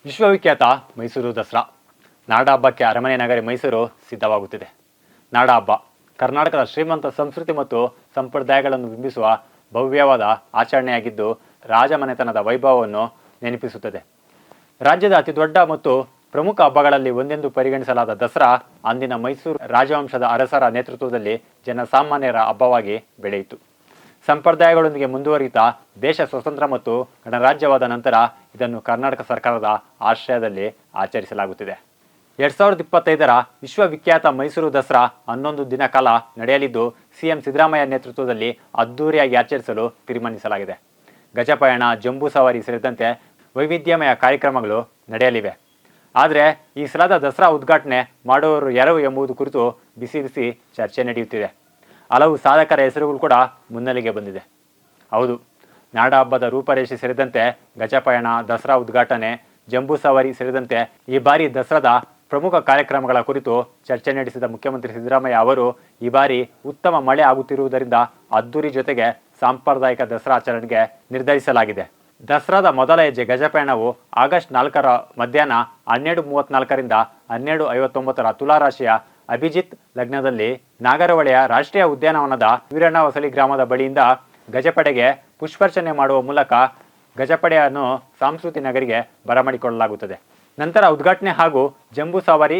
ವಿಶ್ವವಿಖ್ಯಾತ ಮೈಸೂರು ದಸರಾ ನಾಡ ಹಬ್ಬಕ್ಕೆ ಅರಮನೆ ನಗರಿ ಮೈಸೂರು ಸಿದ್ಧವಾಗುತ್ತಿದೆ. ನಾಡ ಹಬ್ಬ ಕರ್ನಾಟಕದ ಶ್ರೀಮಂತ ಸಂಸ್ಕೃತಿ ಮತ್ತು ಸಂಪ್ರದಾಯಗಳನ್ನು ಬಿಂಬಿಸುವ ಭವ್ಯವಾದ ಆಚರಣೆಯಾಗಿದ್ದು ರಾಜಮನೆತನದ ವೈಭವವನ್ನು ನೆನಪಿಸುತ್ತದೆ. ರಾಜ್ಯದ ಅತಿದೊಡ್ಡ ಮತ್ತು ಪ್ರಮುಖ ಹಬ್ಬಗಳಲ್ಲಿ ಒಂದೆಂದು ಪರಿಗಣಿಸಲಾದ ದಸರಾ ಅಂದಿನ ಮೈಸೂರು ರಾಜವಂಶದ ಅರಸರ ನೇತೃತ್ವದಲ್ಲಿ ಜನಸಾಮಾನ್ಯರ ಹಬ್ಬವಾಗಿ ಬೆಳೆಯಿತು. ಸಂಪ್ರದಾಯಗಳೊಂದಿಗೆ ಮುಂದುವರಿಯುತ್ತ ದೇಶ ಸ್ವತಂತ್ರ ಮತ್ತು ಗಣರಾಜ್ಯವಾದ ನಂತರ ಇದನ್ನು ಕರ್ನಾಟಕ ಸರ್ಕಾರದ ಆಶ್ರಯದಲ್ಲಿ ಆಚರಿಸಲಾಗುತ್ತಿದೆ. 2025ರ ವಿಶ್ವವಿಖ್ಯಾತ ಮೈಸೂರು ದಸರಾ 11 ದಿನ ಕಾಲ ನಡೆಯಲಿದ್ದು ಸಿಎಂ ಸಿದ್ದರಾಮಯ್ಯ ನೇತೃತ್ವದಲ್ಲಿ ಅದ್ದೂರಿಯಾಗಿ ಆಚರಿಸಲು ತೀರ್ಮಾನಿಸಲಾಗಿದೆ. ಗಜಪಯಣ, ಜಂಬೂ ಸವಾರಿ ಸೇರಿದಂತೆ ವೈವಿಧ್ಯಮಯ ಕಾರ್ಯಕ್ರಮಗಳು ನಡೆಯಲಿವೆ. ಆದರೆ ಈ ಸಲದ ದಸರಾ ಉದ್ಘಾಟನೆ ಮಾಡುವವರು ಯಾರು ಎಂಬುದು ಕುರಿತು ಬಿಸಿ ಚರ್ಚೆ ನಡೆಯುತ್ತಿದೆ. ಹಲವು ಸಾಧಕರ ಹೆಸರುಗಳು ಕೂಡ ಮುನ್ನೆಲೆಗೆ ಬಂದಿದೆ. ಹೌದು, ನಾಡ ಹಬ್ಬದ ರೂಪರೇಷೆ ಸೇರಿದಂತೆ ಗಜಪಯಣ, ದಸರಾ ಉದ್ಘಾಟನೆ, ಜಂಬೂ ಸವಾರಿ ಸೇರಿದಂತೆ ಈ ಬಾರಿ ದಸರಾದ ಪ್ರಮುಖ ಕಾರ್ಯಕ್ರಮಗಳ ಕುರಿತು ಚರ್ಚೆ ನಡೆಸಿದ ಮುಖ್ಯಮಂತ್ರಿ ಸಿದ್ದರಾಮಯ್ಯ ಅವರು ಈ ಬಾರಿ ಉತ್ತಮ ಮಳೆ ಆಗುತ್ತಿರುವುದರಿಂದ ಅದ್ದೂರಿ ಜೊತೆಗೆ ಸಾಂಪ್ರದಾಯಿಕ ದಸರಾ ಆಚರಣೆಗೆ ನಿರ್ಧರಿಸಲಾಗಿದೆ. ದಸರಾದ ಮೊದಲ ಹೆಜ್ಜೆ ಗಜಪಯಣವು ಆಗಸ್ಟ್ 4ರ ಮಧ್ಯಾಹ್ನ 12:34ರಿಂದ 12:59 ತುಲಾರಾಶಿಯ ಅಭಿಜಿತ್ ಲಗ್ನದಲ್ಲಿ ನಾಗರಹೊಳೆಯ ರಾಷ್ಟ್ರೀಯ ಉದ್ಯಾನವನದ ವೀರಣ್ಣಹೊಸಲಿ ಗ್ರಾಮದ ಬಳಿಯಿಂದ ಗಜಪಡೆಗೆ ಪುಷ್ಪಾರ್ಚನೆ ಮಾಡುವ ಮೂಲಕ ಗಜಪಡೆಯನ್ನು ಸಾಂಸ್ಕೃತಿಕ ನಗರಿಗೆ ಬರಮಾಡಿಕೊಳ್ಳಲಾಗುತ್ತದೆ. ನಂತರ ಉದ್ಘಾಟನೆ ಹಾಗೂ ಜಂಬೂ ಸವಾರಿ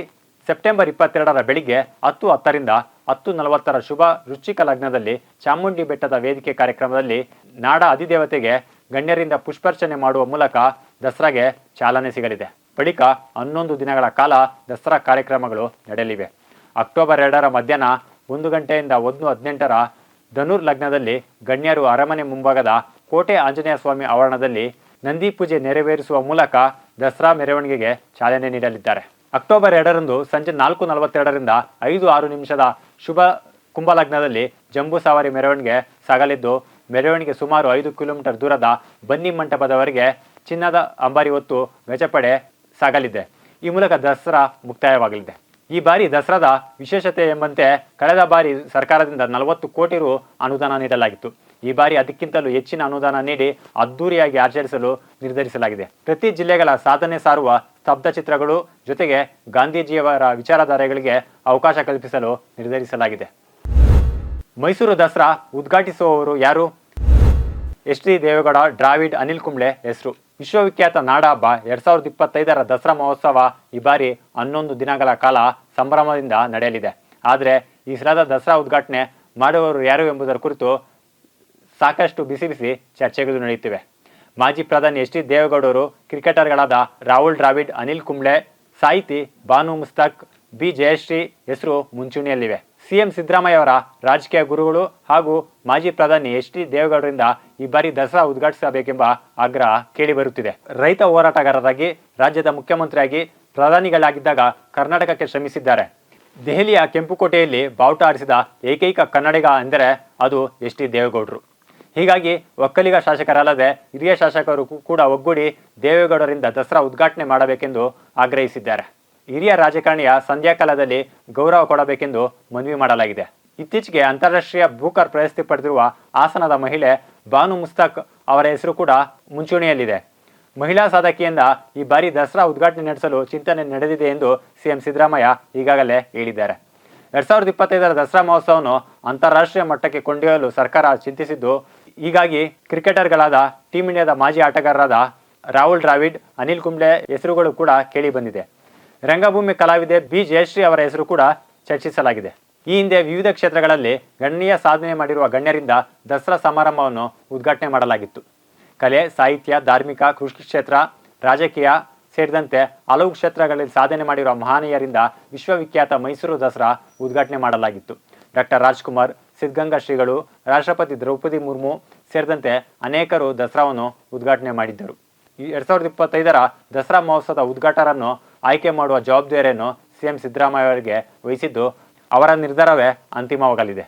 ಸೆಪ್ಟೆಂಬರ್ 22ರ ಬೆಳಿಗ್ಗೆ 10:10ರಿಂದ 10:40 ಶುಭ ವೃಶ್ಚಿಕ ಲಗ್ನದಲ್ಲಿ ಚಾಮುಂಡಿ ಬೆಟ್ಟದ ವೇದಿಕೆ ಕಾರ್ಯಕ್ರಮದಲ್ಲಿ ನಾಡ ಅಧಿದೇವತೆಗೆ ಗಣ್ಯರಿಂದ ಪುಷ್ಪಾರ್ಚನೆ ಮಾಡುವ ಮೂಲಕ ದಸರಾಗೆ ಚಾಲನೆ ಸಿಗಲಿದೆ. ಬಳಿಕ 11 ದಿನಗಳ ಕಾಲ ದಸರಾ ಕಾರ್ಯಕ್ರಮಗಳು ನಡೆಯಲಿವೆ. ಅಕ್ಟೋಬರ್ 2ರ ಮಧ್ಯಾಹ್ನ 1 ಗಂಟೆಯಿಂದ 1:18ರ ಧನುರ್ ಲಗ್ನದಲ್ಲಿ ಗಣ್ಯರು ಅರಮನೆ ಮುಂಭಾಗದ ಕೋಟೆ ಆಂಜನೇಯ ಸ್ವಾಮಿ ಆವರಣದಲ್ಲಿ ನಂದಿ ಪೂಜೆ ನೆರವೇರಿಸುವ ಮೂಲಕ ದಸರಾ ಮೆರವಣಿಗೆಗೆ ಚಾಲನೆ ನೀಡಲಿದ್ದಾರೆ. ಅಕ್ಟೋಬರ್ 2ರಂದು ಸಂಜೆ 4:42ರಿಂದ 5:06 ಶುಭ ಕುಂಭಲಗ್ನದಲ್ಲಿ ಜಂಬೂ ಸವಾರಿ ಮೆರವಣಿಗೆ ಸಾಗಲಿದ್ದು ಮೆರವಣಿಗೆ ಸುಮಾರು 5 ಕಿಲೋಮೀಟರ್ ದೂರದ ಬನ್ನಿ ಮಂಟಪದವರೆಗೆ ಚಿನ್ನದ ಅಂಬಾರಿ ಹೊತ್ತು ಗಜಪಡೆ ಸಾಗಲಿದೆ. ಈ ಮೂಲಕ ದಸರಾ ಮುಕ್ತಾಯವಾಗಲಿದೆ. ಈ ಬಾರಿ ದಸರಾದ ವಿಶೇಷತೆ ಎಂಬಂತೆ ಕಳೆದ ಬಾರಿ ಸರ್ಕಾರದಿಂದ 40 ಕೋಟಿ ರು ಅನುದಾನ ನೀಡಲಾಗಿತ್ತು. ಈ ಬಾರಿ ಅದಕ್ಕಿಂತಲೂ ಹೆಚ್ಚಿನ ಅನುದಾನ ನೀಡಿ ಅದ್ದೂರಿಯಾಗಿ ಆಚರಿಸಲು ನಿರ್ಧರಿಸಲಾಗಿದೆ. ಪ್ರತಿ ಜಿಲ್ಲೆಗಳ ಸಾಧನೆ ಸಾರುವ ಸ್ತಬ್ಧ ಚಿತ್ರಗಳು ಜೊತೆಗೆ ಗಾಂಧೀಜಿಯವರ ವಿಚಾರಧಾರೆಗಳಿಗೆ ಅವಕಾಶ ಕಲ್ಪಿಸಲು ನಿರ್ಧರಿಸಲಾಗಿದೆ. ಮೈಸೂರು ದಸರಾ ಉದ್ಘಾಟಿಸುವವರು ಯಾರು? ಎಚ್.ಡಿ. ದೇವೇಗೌಡ, ಡ್ರಾವಿಡ್, ಅನಿಲ್ ಕುಂಬ್ಳೆ ಹೆಸರು. ವಿಶ್ವವಿಖ್ಯಾತ ನಾಡ ಹಬ್ಬ 2025ರ ದಸರಾ ಮಹೋತ್ಸವ ಈ ಬಾರಿ 11 ದಿನಗಳ ಕಾಲ ಸಂಭ್ರಮದಿಂದ ನಡೆಯಲಿದೆ. ಆದರೆ ಈ ಸಲದ ದಸರಾ ಉದ್ಘಾಟನೆ ಮಾಡುವವರು ಯಾರು ಎಂಬುದರ ಕುರಿತು ಸಾಕಷ್ಟು ಬಿಸಿ ಚರ್ಚೆಗಳು ನಡೆಯುತ್ತಿವೆ. ಮಾಜಿ ಪ್ರಧಾನಿ ಎಚ್.ಡಿ. ದೇವೇಗೌಡರು, ಕ್ರಿಕೆಟರ್ಗಳಾದ ರಾಹುಲ್ ದ್ರಾವಿಡ್, ಅನಿಲ್ ಕುಂಬ್ಳೆ, ಸಾಹಿತಿ ಬಾನು ಮುಸ್ತಾಕ್, ಬಿ ಜಯಶ್ರೀ ಹೆಸರು ಮುಂಚೂಣಿಯಲ್ಲಿವೆ. ಸಿಎಂ ಸಿದ್ದರಾಮಯ್ಯ ಅವರ ರಾಜಕೀಯ ಗುರುಗಳು ಹಾಗೂ ಮಾಜಿ ಪ್ರಧಾನಿ ಎಚ್.ಡಿ. ದೇವೇಗೌಡರಿಂದ ಈ ಬಾರಿ ದಸರಾ ಉದ್ಘಾಟಿಸಬೇಕೆಂಬ ಆಗ್ರಹ ಕೇಳಿಬರುತ್ತಿದೆ. ರೈತ ಹೋರಾಟಗಾರರಾಗಿ ರಾಜ್ಯದ ಮುಖ್ಯಮಂತ್ರಿಯಾಗಿ ಪ್ರಧಾನಿಗಳಾಗಿದ್ದಾಗ ಕರ್ನಾಟಕಕ್ಕೆ ಶ್ರಮಿಸಿದ್ದಾರೆ. ದೆಹಲಿಯ ಕೆಂಪುಕೋಟೆಯಲ್ಲಿ ಬಾವುಟ ಹಾರಿಸಿದ ಏಕೈಕ ಕನ್ನಡಿಗ ಎಂದರೆ ಅದು ಎಚ್.ಡಿ. ದೇವೇಗೌಡರು. ಹೀಗಾಗಿ ಒಕ್ಕಲಿಗ ಶಾಸಕರಲ್ಲದೆ ಹಿರಿಯ ಶಾಸಕರು ಕೂಡ ಒಗ್ಗೂಡಿ ದೇವೇಗೌಡರಿಂದ ದಸರಾ ಉದ್ಘಾಟನೆ ಮಾಡಬೇಕೆಂದು ಆಗ್ರಹಿಸಿದ್ದಾರೆ. ಹಿರಿಯ ರಾಜಕಾರಣಿಯ ಸಂಧ್ಯಾಕಾಲದಲ್ಲಿ ಗೌರವ ಕೊಡಬೇಕೆಂದು ಮನವಿ ಮಾಡಲಾಗಿದೆ. ಇತ್ತೀಚೆಗೆ ಅಂತಾರಾಷ್ಟ್ರೀಯ ಬೂಕರ್ ಪ್ರಶಸ್ತಿ ಪಡೆದಿರುವ ಹಾಸನದ ಮಹಿಳೆ ಬಾನು ಮುಸ್ತಾಕ್ ಅವರ ಹೆಸರು ಕೂಡ ಮುಂಚೂಣಿಯಲ್ಲಿದೆ. ಮಹಿಳಾ ಸಾಧಕಿಯಿಂದ ಈ ಬಾರಿ ದಸರಾ ಉದ್ಘಾಟನೆ ನಡೆಸಲು ಚಿಂತನೆ ನಡೆದಿದೆ ಎಂದು ಸಿಎಂ ಸಿದ್ದರಾಮಯ್ಯ ಈಗಾಗಲೇ ಹೇಳಿದ್ದಾರೆ. 2025ರ ದಸರಾ ಮಹೋತ್ಸವವನ್ನು ಅಂತಾರಾಷ್ಟ್ರೀಯ ಮಟ್ಟಕ್ಕೆ ಕೊಂಡೊಯ್ಯಲು ಸರ್ಕಾರ ಚಿಂತಿಸಿದ್ದು, ಹೀಗಾಗಿ ಕ್ರಿಕೆಟರ್ಗಳಾದ ಟೀಂ ಇಂಡಿಯಾದ ಮಾಜಿ ಆಟಗಾರರಾದ ರಾಹುಲ್ ದ್ರಾವಿಡ್, ಅನಿಲ್ ಕುಂಬ್ಳೆ ಹೆಸರುಗಳು ಕೂಡ ಕೇಳಿ ಬಂದಿದೆ. ರಂಗಭೂಮಿ ಕಲಾವಿದೆ ಬಿ ಜಯಶ್ರೀ ಅವರ ಹೆಸರು ಕೂಡ ಚರ್ಚಿಸಲಾಗಿದೆ. ಈ ಹಿಂದೆ ವಿವಿಧ ಕ್ಷೇತ್ರಗಳಲ್ಲಿ ಗಣನೀಯ ಸಾಧನೆ ಮಾಡಿರುವ ಗಣ್ಯರಿಂದ ದಸರಾ ಸಮಾರಂಭವನ್ನು ಉದ್ಘಾಟನೆ ಮಾಡಲಾಗಿತ್ತು. ಕಲೆ, ಸಾಹಿತ್ಯ, ಧಾರ್ಮಿಕ, ಕೃಷಿ ಕ್ಷೇತ್ರ, ರಾಜಕೀಯ ಸೇರಿದಂತೆ ಹಲವು ಕ್ಷೇತ್ರಗಳಲ್ಲಿ ಸಾಧನೆ ಮಾಡಿರುವ ಮಹನೀಯರಿಂದ ವಿಶ್ವವಿಖ್ಯಾತ ಮೈಸೂರು ದಸರಾ ಉದ್ಘಾಟನೆ ಮಾಡಲಾಗಿತ್ತು. ಡಾಕ್ಟರ್ ರಾಜ್ಕುಮಾರ್, ಸಿದ್ಧಗಂಗಾ ಶ್ರೀಗಳು, ರಾಷ್ಟ್ರಪತಿ ದ್ರೌಪದಿ ಮುರ್ಮು ಸೇರಿದಂತೆ ಅನೇಕರು ದಸರಾವನ್ನು ಉದ್ಘಾಟನೆ ಮಾಡಿದ್ದರು. 2025ರ ದಸರಾ ಮಹೋತ್ಸವದ ಉದ್ಘಾಟಕರನ್ನು ಆಯ್ಕೆ ಮಾಡುವ ಜವಾಬ್ದಾರಿಯನ್ನು ಸಿಎಂ ಸಿದ್ದರಾಮಯ್ಯ ಅವರಿಗೆ ವಹಿಸಿದ್ದು ಅವರ ನಿರ್ಧಾರವೇ ಅಂತಿಮವಾಗಲಿದೆ.